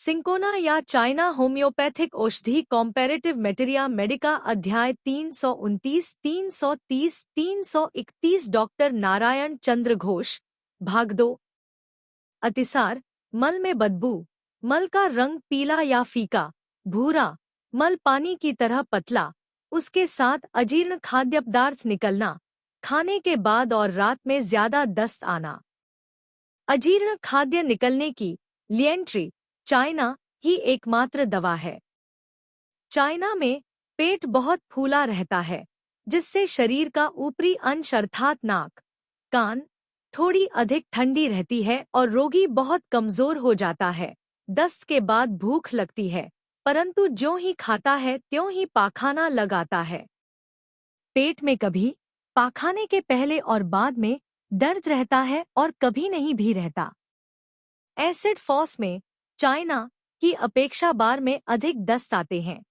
Cinchona या China homeopathic औषधि कॉम्पैरेटिव मेटेरिया Medica अध्याय 329 330 331 डॉक्टर नारायण चंद्र घोष भाग 2। अतिसार, मल में बदबू, मल का रंग पीला या फीका भूरा, मल पानी की तरह पतला, उसके साथ अजीर्ण खाद्य पदार्थ निकलना, खाने के बाद और रात में ज्यादा दस्त आना। अजीर्ण खाद्य निकलने की लिएंट्री चाइना ही एकमात्र दवा है। चाइना में पेट बहुत फूला रहता है, जिससे शरीर का ऊपरी अंश अर्थात नाक, कान थोड़ी अधिक ठंडी रहती है और रोगी बहुत कमजोर हो जाता है। दस्त के बाद भूख लगती है, परंतु ज्यों ही खाता है त्यों ही पाखाना लगाता है। पेट में कभी पाखाने के पहले और बाद में दर्द रहता है और कभी नहीं भी रहता। एसिड फॉस में चाइना की अपेक्षा बार में अधिक दस्त आते हैं,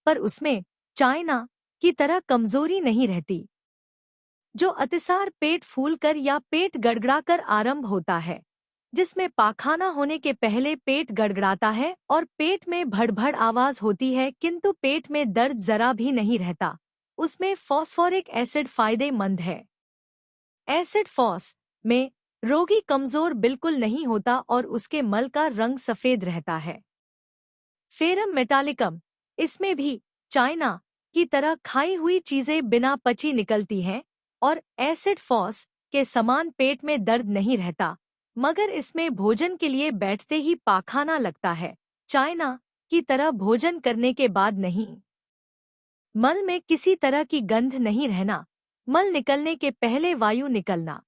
पर उसमें चाइना की तरह कमजोरी नहीं रहती। जो अतिसार पेट फूलकर या पेट गड़गड़ाकर आरंभ होता है, जिसमें पाखाना होने के पहले पेट गड़गड़ाता है और पेट में भड़भड़ आवाज होती है किंतु पेट में दर्द जरा भी नहीं रहता, उसमें फॉस्फोरिक एसिड फायदेमंद है। एसिड फॉस में रोगी कमजोर बिल्कुल नहीं होता और उसके मल का रंग सफेद रहता है। फेरम मेटालिकम, इसमें भी चाइना की तरह खाई हुई चीजें बिना पची निकलती हैं और एसिड फॉस के समान पेट में दर्द नहीं रहता, मगर इसमें भोजन के लिए बैठते ही पाखाना लगता है, चाइना की तरह भोजन करने के बाद नहीं। मल में किसी तरह की गंध नहीं रहना, मल निकलने के पहले वायु निकलना।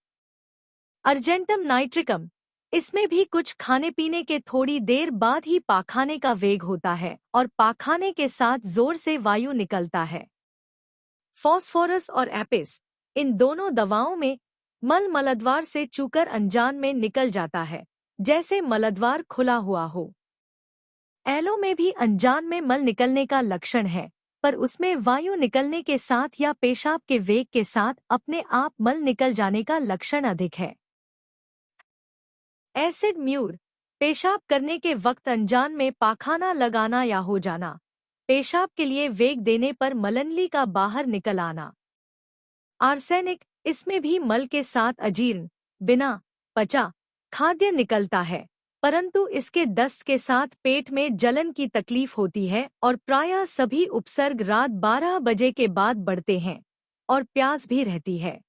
अर्जेंटम नाइट्रिकम, इसमें भी कुछ खाने पीने के थोड़ी देर बाद ही पाखाने का वेग होता है और पाखाने के साथ जोर से वायु निकलता है। फॉस्फोरस और एपिस, इन दोनों दवाओं में मल मलद्वार से चूकर अनजान में निकल जाता है, जैसे मलद्वार खुला हुआ हो। एलो में भी अनजान में मल निकलने का लक्षण है, पर उसमें वायु निकलने के साथ या पेशाब के वेग के साथ अपने आप मल निकल जाने का लक्षण अधिक है। एसिड म्यूर, पेशाब करने के वक्त अनजान में पाखाना लगाना या हो जाना, पेशाब के लिए वेग देने पर मलनली का बाहर निकल आना। आर्सेनिक, इसमें भी मल के साथ अजीर्ण बिना पचा खाद्य निकलता है, परंतु इसके दस्त के साथ पेट में जलन की तकलीफ होती है और प्रायः सभी उपसर्ग रात 12 बजे के बाद बढ़ते हैं और प्यास भी रहती है।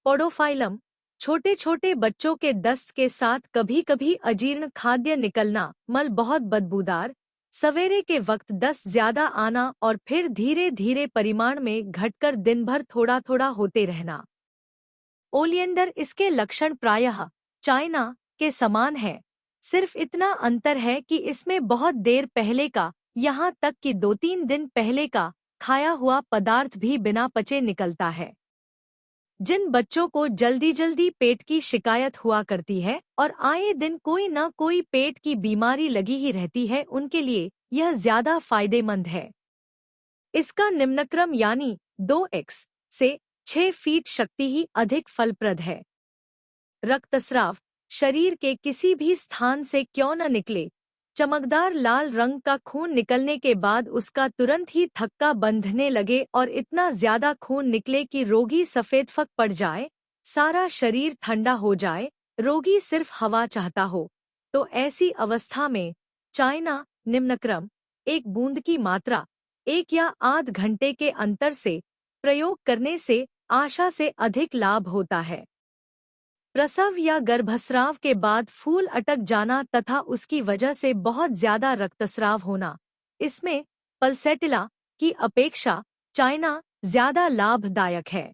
पोडोफाइलम, छोटे छोटे बच्चों के दस्त के साथ कभी कभी अजीर्ण खाद्य निकलना, मल बहुत बदबूदार, सवेरे के वक्त दस्त ज्यादा आना और फिर धीरे धीरे परिमाण में घटकर दिन भर थोड़ा थोड़ा होते रहना। ओलियंडर, इसके लक्षण प्रायः चाइना के समान है, सिर्फ इतना अंतर है कि इसमें बहुत देर पहले का, यहाँ तक कि 2-3 दिन पहले का खाया हुआ पदार्थ भी बिना पचे निकलता है। जिन बच्चों को जल्दी जल्दी पेट की शिकायत हुआ करती है और आए दिन कोई न कोई पेट की बीमारी लगी ही रहती है, उनके लिए यह ज्यादा फायदेमंद है। इसका निम्नक्रम यानी 2x से 6 फीट शक्ति ही अधिक फलप्रद है। रक्तस्राव, शरीर के किसी भी स्थान से क्यों न निकले, चमकदार लाल रंग का खून निकलने के बाद उसका तुरंत ही थक्का बंधने लगे और इतना ज्यादा खून निकले कि रोगी सफेद फक पड़ जाए, सारा शरीर ठंडा हो जाए, रोगी सिर्फ हवा चाहता हो, तो ऐसी अवस्था में चाइना निम्नक्रम 1 बूंद की मात्रा 1 या आध घंटे के अंतर से प्रयोग करने से आशा से अधिक लाभ होता है। प्रसव या गर्भस्राव के बाद फूल अटक जाना तथा उसकी वजह से बहुत ज्यादा रक्तस्राव होना, इसमें पल्सेटिला की अपेक्षा चाइना ज्यादा लाभदायक है।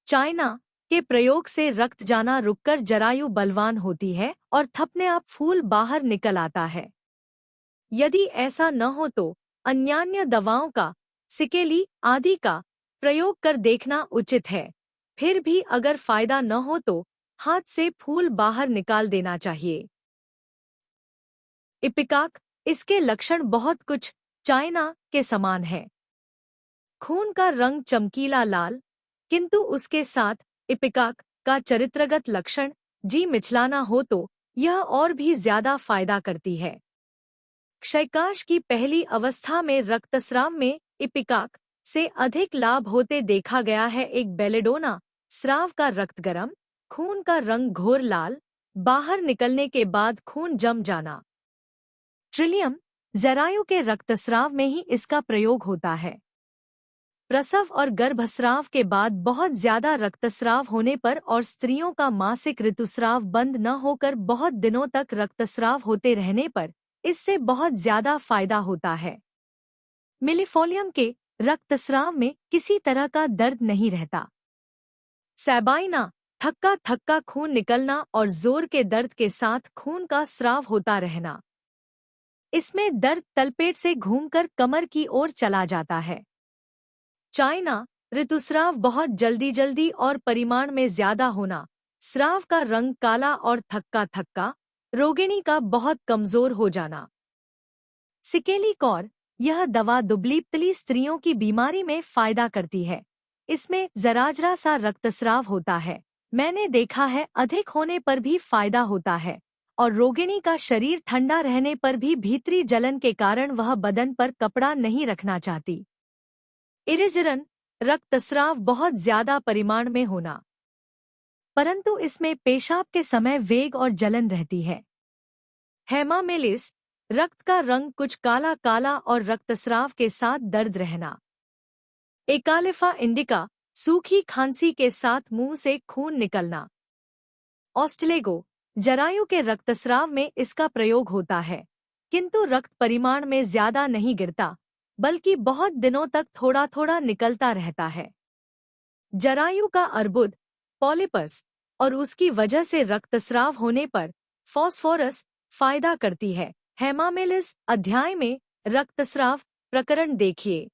चाइना के प्रयोग से रक्त जाना रुककर जरायु बलवान होती है और थपने आप फूल बाहर निकल आता है। यदि ऐसा न हो तो अन्यान्य दवाओं का, सिकेली आदि का प्रयोग कर देखना उचित है। फिर भी अगर फायदा न हो तो हाथ से फूल बाहर निकाल देना चाहिए। इपिकाक, इसके लक्षण बहुत कुछ चाइना के समान है। खून का रंग चमकीला लाल, किंतु उसके साथ इपिकाक का चरित्रगत लक्षण जी मिचलाना हो तो यह और भी ज्यादा फायदा करती है। क्षयकाश की पहली अवस्था में रक्तस्राव में इपिकाक से अधिक लाभ होते देखा गया है। एक बेलेडोना स्राव का रक्त गरम, खून का रंग घोर लाल, बाहर निकलने के बाद खून जम जाना। ट्रिलियम जरायु के रक्तस्राव में ही इसका प्रयोग होता है। प्रसव और गर्भस्राव के बाद बहुत ज्यादा रक्तस्राव होने पर और स्त्रियों का मासिक ऋतुस्राव बंद न होकर बहुत दिनों तक रक्तस्राव होते रहने पर इससे बहुत ज्यादा फायदा होता है। मिलीफोलियम के रक्तस्राव में किसी तरह का दर्द नहीं रहता। सैबाइना थक्का थक्का खून निकलना और जोर के दर्द के साथ खून का स्राव होता रहना। इसमें दर्द तलपेट से घूमकर कमर की ओर चला जाता है। चाइना ऋतुस्राव बहुत जल्दी और परिमाण में ज्यादा होना, स्राव का रंग काला और थक्का थक्का, रोगिणी का बहुत कमजोर हो जाना। सिकेली कौर यह दवा दुबली पतली स्त्रियों की बीमारी में फायदा करती है। इसमें जराजरा सा रक्तस्राव होता है। मैंने देखा है अधिक होने पर भी फायदा होता है और रोगिणी का शरीर ठंडा रहने पर भी भीतरी जलन के कारण वह बदन पर कपड़ा नहीं रखना चाहती। इरिजिरन रक्तस्राव बहुत ज्यादा परिमाण में होना, परंतु इसमें पेशाब के समय वेग और जलन रहती है। हेमामेलिस रक्त का रंग कुछ काला काला और रक्तस्राव के साथ दर्द रहना। एकालिफा इंडिका सूखी खांसी के साथ मुंह से खून निकलना। ऑस्टलेगो जरायु के रक्तस्राव में इसका प्रयोग होता है, किंतु रक्त परिमाण में ज्यादा नहीं गिरता, बल्कि बहुत दिनों तक थोड़ा थोड़ा निकलता रहता है। जरायु का अर्बुद, पॉलिपस और उसकी वजह से रक्तस्राव होने पर फॉस्फोरस फायदा करती है। हेमामेलिस अध्याय में रक्तस्राव प्रकरण देखिए।